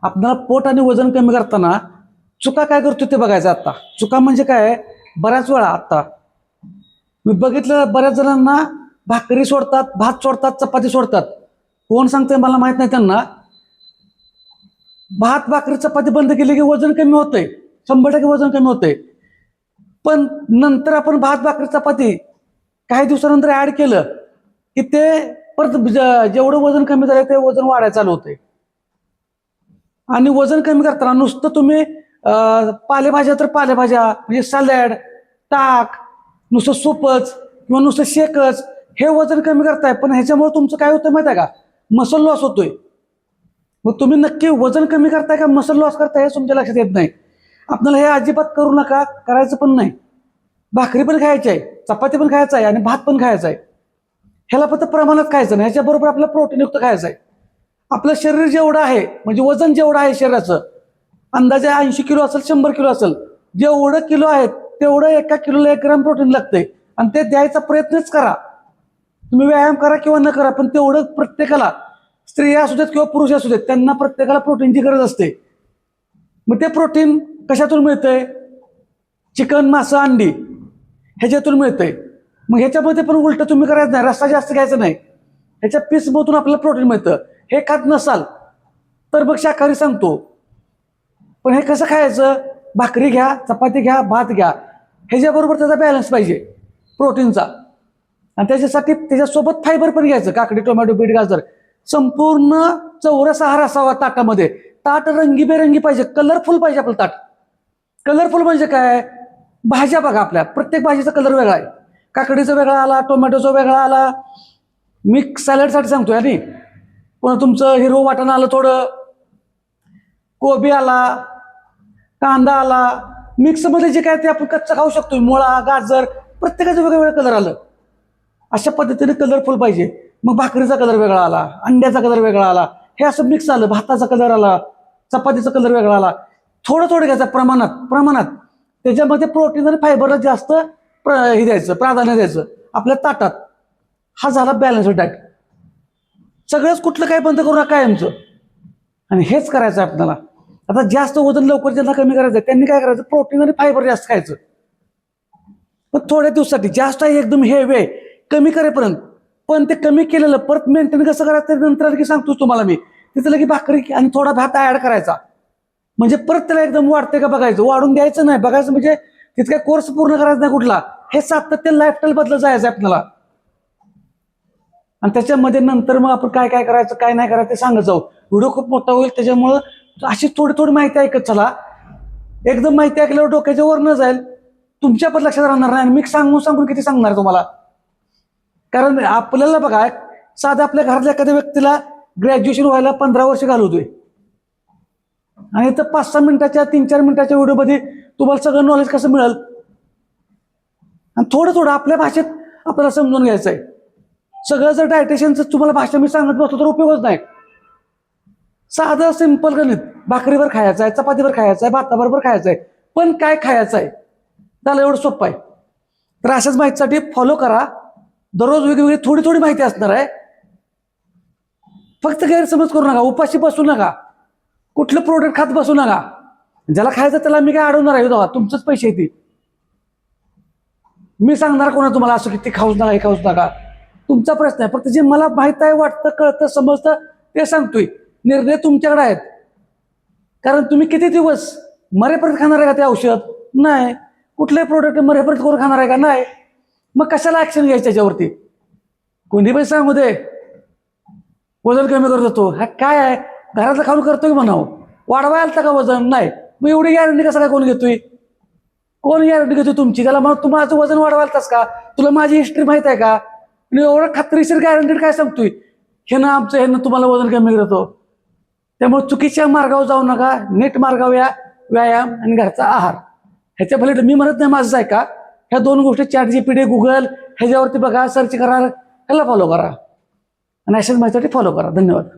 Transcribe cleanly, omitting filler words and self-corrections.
आपल्याला पोट आणि वजन कमी करताना चुका काय करतो ते बघायचं. आता चुका म्हणजे काय, बऱ्याच वेळा आता मी बघितलं बऱ्याच जणांना भाकरी सोडतात, भात सोडतात, चपाती सोडतात. कोण सांगते मला माहित नाही त्यांना. भात भाकरी चपाती बंद केली की वजन कमी होतंय, 100% वजन कमी होतंय. पण नंतर आपण भात भाकरी चपाती काही दिवसानंतर ऍड केलं की ते परत जेवढं वजन कमी झालं ते वजन वाढायला चालू होतंय. आणि वजन कमी करताना नुसतं तुम्ही पालेभाज्या तर पालेभाज्या म्हणजे सॅलड, ताक, नुसतं सूपच किंवा नुसतं शेकच हे वजन कमी करताय. पण ह्याच्यामुळे तुमचं काय होतं माहिती आहे का, मसल लॉस होतोय. मग तुम्ही नक्की वजन कमी करताय का मसल लॉस करताय हे तुमच्या लक्षात येत नाही. आपल्याला हे अजिबात करू नका, करायचं पण नाही. भाकरी पण खायची आहे, चपाती पण खायचं आहे आणि भात पण खायचा आहे. ह्याला फक्त प्रमाणात खायचं नाही, ह्याच्याबरोबर आपल्याला प्रोटीनयुक्त खायचं आहे. आपलं शरीर जेवढं आहे म्हणजे वजन जेवढं आहे शरीराचं, अंदाजे 80 किलो असेल, 100 किलो असेल, जेवढं किलो आहेत तेवढं एका किलोला 1 ग्राम प्रोटीन लागतंय. आणि ते द्यायचा प्रयत्नच करा. तुम्ही व्यायाम करा किंवा न करा, पण तेवढं प्रत्येकाला, स्त्रिया असू देत किंवा पुरुष असू देत, त्यांना प्रत्येकाला प्रोटीनची गरज असते. मग ते प्रोटीन कशातून मिळतंय? चिकन, मासं, अंडी ह्याच्यातून मिळतंय. मग ह्याच्यामध्ये पण उलट तुम्ही करायचं नाही, रस्सा जास्त घ्यायचा नाही. ह्याच्या पीसमधून आपल्याला प्रोटीन मिळतं. हे खात नसाल तर मग शाकाहारी सांगतो. पण हे कसं खायचं? भाकरी घ्या, चपाती घ्या, भात घ्या, ह्याच्याबरोबर त्याचा बॅलन्स पाहिजे प्रोटीनचा. आणि त्याच्यासाठी त्याच्यासोबत फायबर पण घ्यायचं, काकडी, टोमॅटो, बीट, गाजर. संपूर्ण चौरस आहार असावा ताटामध्ये. ताट रंगीबेरंगी पाहिजे, कलरफुल पाहिजे आपलं ताट. कलरफुल म्हणजे काय? भाज्या बघा, आपल्या प्रत्येक भाजीचा कलर वेगळा आहे. काकडीचा वेगळा आला, टोमॅटोचा वेगळा आला. मी सॅलडसाठी सांगतोय आणि पण तुमचं हिरवं वाटाणा आलं, थोडं कोबी आला, कांदा आला, मिक्समध्ये जे काय ते आपण कच्चं खाऊ शकतो. मुळा, गाजर, प्रत्येकाचं वेगवेगळं कलर आलं. अशा पद्धतीने कलरफुल पाहिजे. मग भाकरीचा कलर वेगळा आला, अंड्याचा कलर वेगळा आला, हे असं मिक्स आलं. भाताचा कलर आला, चपातीचा कलर वेगळा आला. थोडं थोडं घ्यायचं, प्रमाणात. त्याच्यामध्ये प्रोटीन आणि फायबरला जास्त हे द्यायचं, प्राधान्य द्यायचं आपल्या ताटात. हा झाला बॅलन्स्ड डाएट. सगळंच कुठलं काय बंद करू नका कायमचं. आणि हेच करायचं आहे आपल्याला. आता जास्त वजन लवकर ज्यांना कमी करायचं त्यांनी काय करायचं, प्रोटीन आणि फायबर जास्त खायचं. पण थोड्या दिवसासाठी जास्त आहे एकदम हे वे कमी करेपर्यंत. पण ते कमी केलेलं परत मेंटेन कसं करायचं नंतर की सांगतो तुम्हाला मी. तिथं लगे भाकरी आणि थोडा भात ऍड करायचा, म्हणजे परत त्याला एकदम वाढते का बघायचं. वाढून द्यायचं नाही, बघायचं म्हणजे तिथं काय कोर्स पूर्ण करायचा नाही कुठला. हे सातत्य लाईफस्टाईल बदलत जायचं आपल्याला. आणि त्याच्यामध्ये नंतर मग आपण काय काय करायचं, काय नाही करायचं ते सांगत जाऊ. व्हिडिओ खूप मोठा होईल, त्याच्यामुळं अशी थोडी थोडी माहिती ऐकत चला. एकदम माहिती ऐकल्यावर डोक्याच्या वर न जाईल, तुमच्या पण लक्षात राहणार नाही. मी सांगून किती सांगणार तुम्हाला. कारण आपल्याला बघा, साधं आपल्या घरातल्या एखाद्या व्यक्तीला ग्रॅज्युएशन व्हायला 15 वर्ष घालवतोय, आणि तर 5-6 मिनिटाच्या 3-4 मिनिटाच्या व्हिडिओमध्ये तुम्हाला सगळं नॉलेज कसं मिळेल. आणि थोडं थोडं आपल्या भाषेत आपल्याला समजून घ्यायचं आहे. सगळं जर डायटेशियनचं तुम्हाला भाषा मी सांगत बसतो तर उपयोगच नाही. साधं सिंपल गणित, भाकरीवर खायचं आहे, चपातीवर खायचं आहे, भाताबरोबर खायचं आहे, पण काय खायचं आहे त्याला एवढं सोपं आहे. तर अशाच माहितीसाठी फॉलो करा. दररोज वेगवेगळी थोडी थोडी माहिती असणार आहे. फक्त गैरसमज करू नका, उपाशी बसू नका, कुठलं प्रोडक्ट खात बसू नका. ज्याला खायचं त्याला मी काय अडवणार आहे तेव्हा, तुमचंच पैसे येतील. मी सांगणार कोणा तुम्हाला असं की ते खाऊच नका, हे खाऊच नका, तुमचा प्रश्न आहे. फक्त जे मला माहित आहे, वाटतं, कळतं, समजतं ते सांगतोय. निर्णय तुमच्याकडे आहेत. कारण तुम्ही किती दिवस मरेपर्यंत खाणार आहे का ते औषध? नाही. कुठलंही प्रोडक्ट मरेपर्यंत करून खाणार आहे का? नाही. मग कशाला ऍक्शन घ्यायची त्याच्यावरती? कोणी पण सांगू दे वजन कमी करत होतो, हा काय आहे, घरातलं खाऊन करतोय म्हणावं. वाढवाय आलता का वजन? नाही. मग एवढी गॅरंटी कसं काय कोण घेतोय? कोण गॅरंटी घेतोय तुमची? त्याला मग तू माझं वजन वाढवायलाच का? तुला माझी हिस्ट्री माहित आहे का? आणि एवढं खात्रीशीर गॅरंटीड काय सांगतोय, हे ना आमचं, हे ना तुम्हाला वजन कमी करतो. त्यामुळे चुकीच्या मार्गावर जाऊ नका. नीट मार्गावर या. व्यायाम आणि घरचा आहार ह्याच्या भले मी म्हणत नाही माझंच आहे का. ह्या 2 गोष्टी ChatGPT, गुगल ह्याच्यावरती बघा, सर्च करा, ह्याला फॉलो करा आणि अशाच माहितीसाठी फॉलो करा. धन्यवाद.